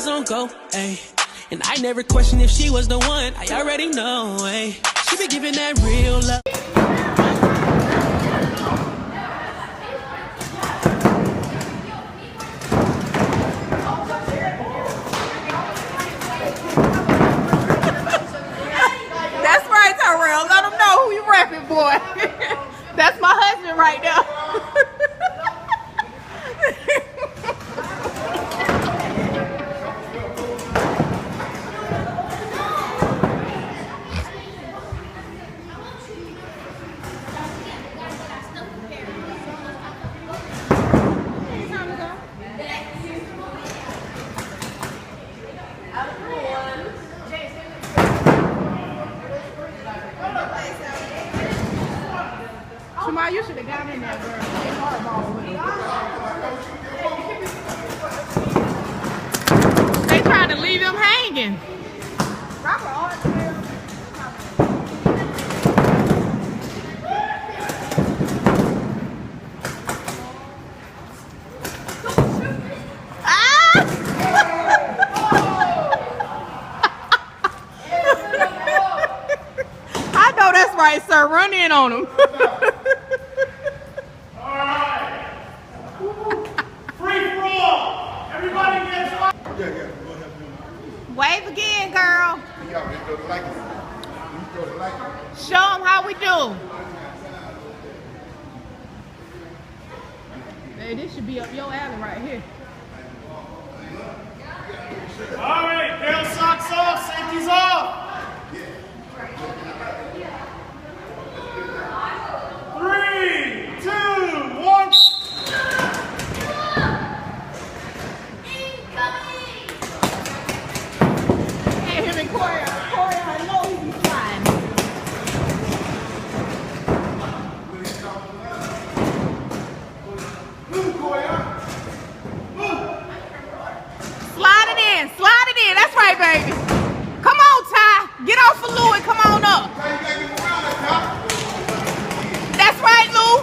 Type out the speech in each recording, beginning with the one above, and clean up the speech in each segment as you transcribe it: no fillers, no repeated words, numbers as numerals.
always on go, ayy. And I never questioned if she was the one. I already know, ayy. She be giving that real love. That's right, Tyrell. Let them know who you repping, boy. That's my husband right now. Shemai, you should have got in there, girl. It's hardball with them. They trying to leave him hanging. I know that's right, sir. Run in on him. Wave again, girl. Show them how we do. Hey, this should be up your alley right here. All right, tail socks off, safety's off. 3, 2, 1. Slide it in. That's right, baby. Come on, Ty. Get off of Lou and come on up. That's right, Lou.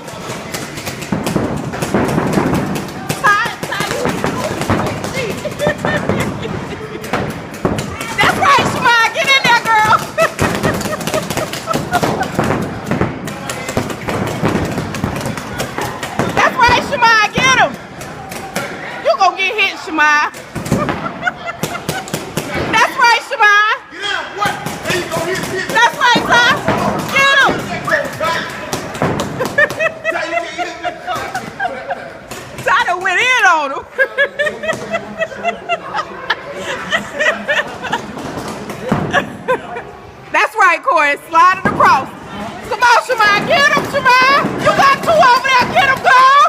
Ty. That's right, Shemai. Get in there, girl. That's right, Shemai. Get him. You gonna get hit, Shemai. That's right, Shemai. Get out. What? There you go. Hit. That's right, Ty. Get him. Ty done went in on him. That's right, Corey. Slide it across. Come on, Shemai. Get him, Shemai. You got two over there. Get him, girl.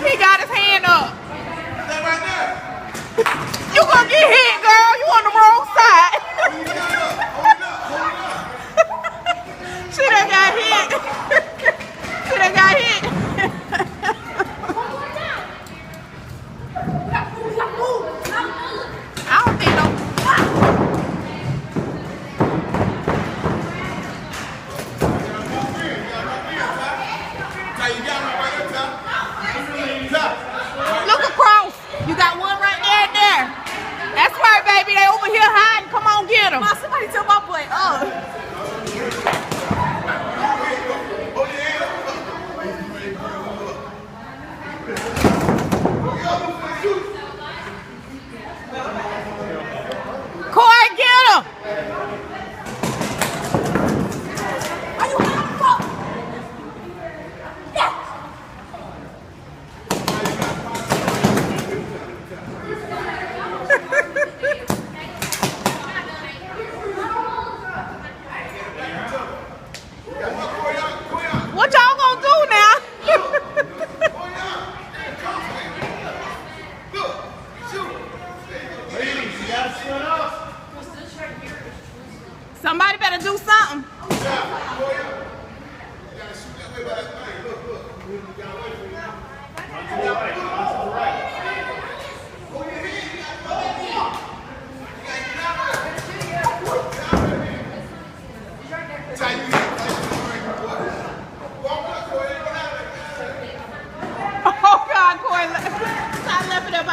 He got his hand up. You gonna get hit, girl. You on the wrong side. She done got hit. She done got hit. I don't think no. Look across. You got one right there and there. That's right, baby. They over here hiding. Come on, get them. Somebody tell my boy, Corey, get him. What y'all gonna do now?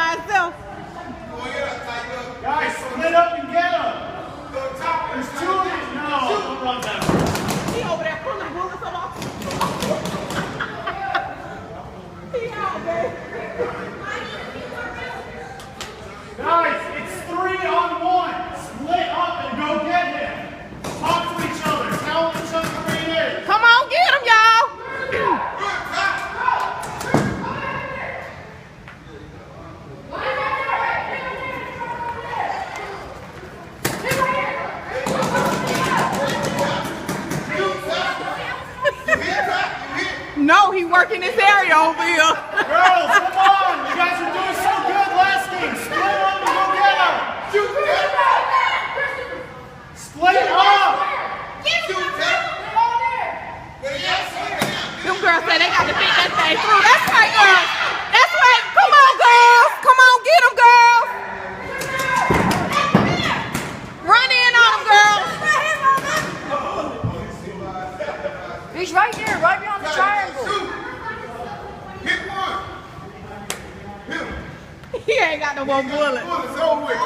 by himself. Guys, split up and get him. There's two of these. No, don't run that way. He over there pulling bullets on off. He out, babe. Guys, it's 3 on 1. Split up and go get him. Talk to each other. Tell each other where he is. Come on, get him, y'all. No, he working this area over here. Girls, come on. You guys are doing so good last game. Split up and go get him. Split up. Them girls say they got to think that thing through. That's right, girls. That's right. Come on, girls. Come on, get them, girls. Run in on them, girls. He's right there, right behind the triangle. Hit one. Hit him. He ain't got no more bullets. Bullets over with.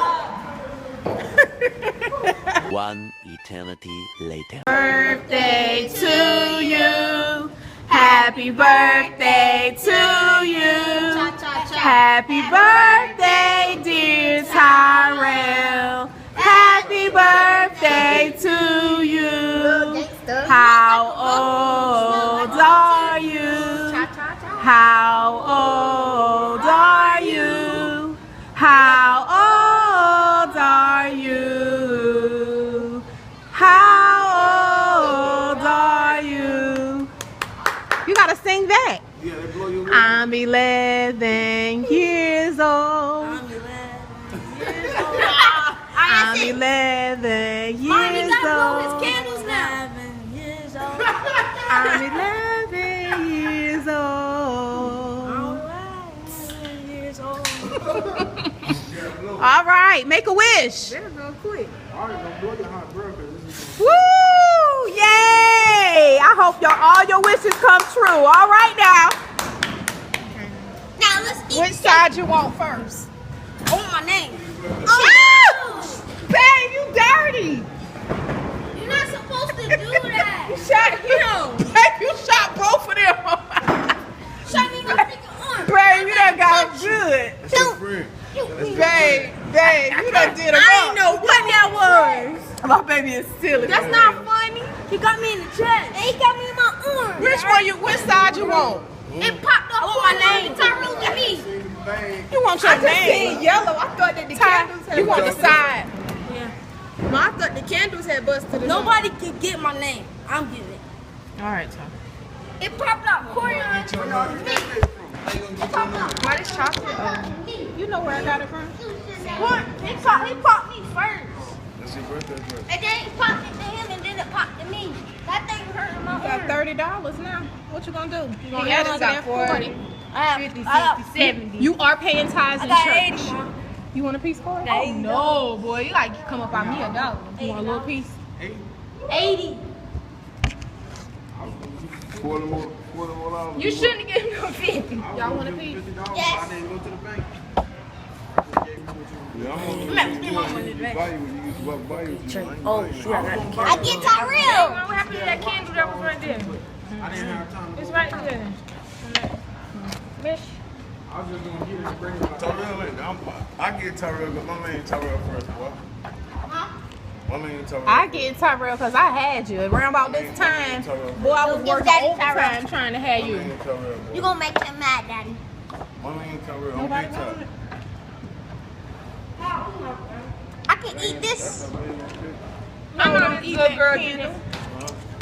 One eternity later. Birthday to you. Happy birthday to you. Happy birthday, dear Tyrell. Happy birthday to you. How old are you? How old are you? How old are you? How old are you? You gotta sing that. Yeah, they blow your I'm 11 years old. I'm 11 years old. Candles now. I'm 11 years old. All right, make a wish. Woo! Yay! I hope all your wishes come true. All right now. Now let's eat. Which side you want first? I want my name. Oh, babe, you dirty. You're not supposed to do that. You shot him. Babe, you shot both of them. Shot me in my freaking arm. Babe, you done got him good. Don't. Babe, you done did him I up. ain't know what that was. My baby is silly. That's not funny. He got me in the chest. And he got me in my arm. Which side you want? It popped up on my name. Tyrell and me. You want your name? Yellow. I thought that the candles had You want the side? Yeah. No, I thought the candles had busted. Nobody can get my name. I'm getting it. All right, Tom. It popped out. Corey on me. Why this chocolate? You know where I got it from? What? He popped me first. That's your birthday first. And then it popped it to him and then it popped to me. That thing hurt in my You got arm. $30 now. What you gonna do? You gonna Yeah, add it I to got that 40. I have 50, 70. 70. You are paying tithes I in got church. 80, Mom. You want a piece for it? Got Oh, 80. no, boy. You like come up on me $1. You want a little piece? 80. $40 more dollars. You shouldn't give him no 50. Y'all want a piece? Yes. I didn't go to the bank. Yeah, I'm I'm about to get my money back. Oh, shoot, I get Tyrell. What happened to that candle that was right there? I didn't have time. It's right there. Mish. I was just gonna get it and bring it back. Tyrell ain't. I get Tyrell because my man Tyrell first, boy. My man Tyrell. I get Tyrell because I had you. Around about this time, boy, I was Give working Daddy overtime Tyrell. trying to have My you. man Tyrell, boy. You gonna make him mad, Daddy. My man Tyrell. I'm Nobody big want time. it? I can eat this I want to eat that candle.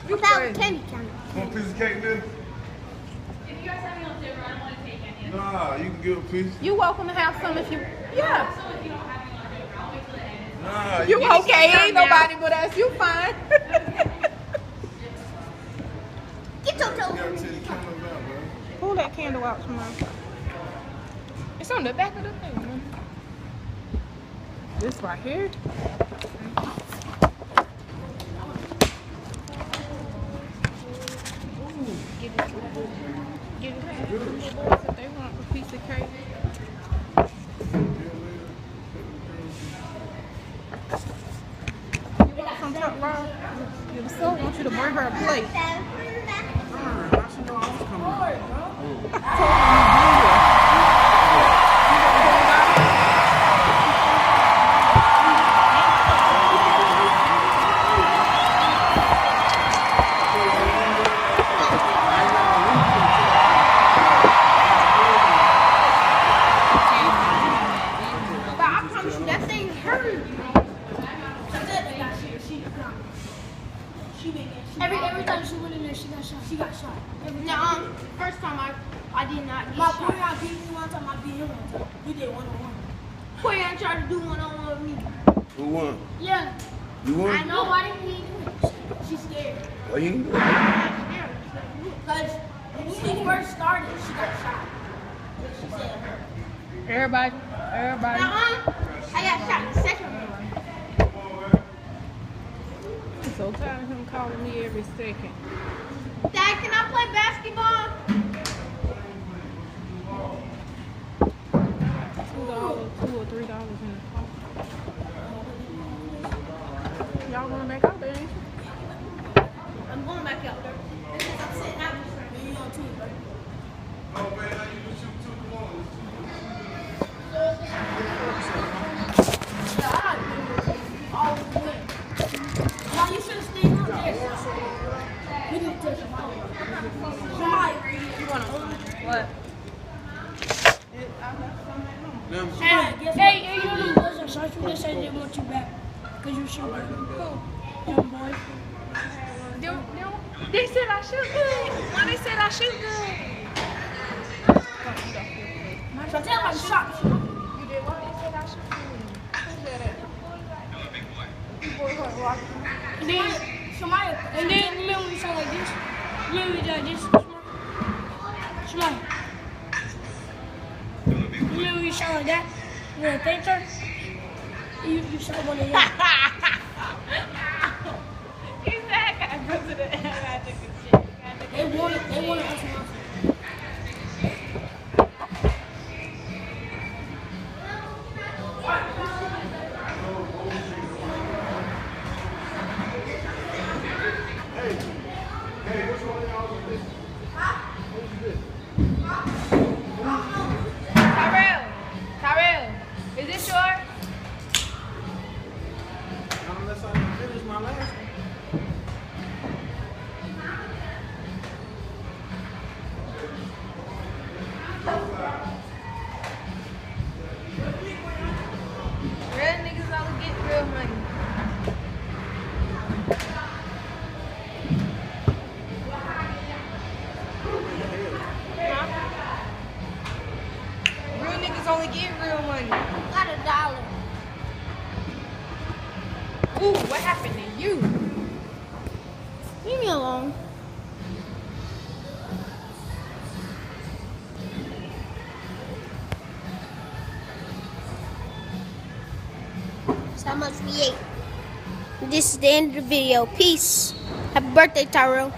without candy cane. Want a piece of cake, nigga? Nah, you can get a piece. You welcome to have some if you. Yeah. Nah, You can okay? Ain't nobody but us. You fine. Get your gotta toe. take the candles out, bro. Pull that candle out tomorrow. It's on the back of the thing. Man. This right here. Give it to the boys if they want a piece of cake. you to bring her a plate. Every time she went in there, she got shot. She got shot. No, first time I did not get shot. My boy, I beat me one time. I beat him one time. We did one-on-one. Boy, tried to do one-on-one with me. Who won? Yeah. You won? I know. Why didn't he do it? She's scared. Why you didn't do it? Because when she first started, she got shot. She said. Everybody. I got shot the second one. I'm so tired of him calling me every second. Dad, can I play basketball? $2 or $3 in the car. Y'all wanna make out there, ain't you? I'm going back out there. Because I'm sitting out here. You know, too, right? Oh, man, how you can shoot 2 to 1? All the way. Now you should have stayed out there. We didn't touch him. Somebody. What? Hey, you know the boys are sorry for this. I didn't want you back. Because you're so good. Young boy. They said I shoot good. Why they said I shoot good? So tell them I'm shocked. You did what? They said I shoot good. Who said that? And then somebody, and then remember when you sound like this? Remember like this? Somebody. Remember when you sound like that? When a thing turns? You sound one of them. You said I gotta go to the I took a shit. They wanted us to. Tyrell, is this yours? Unless I can finish my last one. Real niggas only get real money. Real niggas only get real money. Got $1. Ooh, what happened to you? Leave me alone. That's how much we ate. This is the end of the video. Peace. Happy birthday, Tyrell.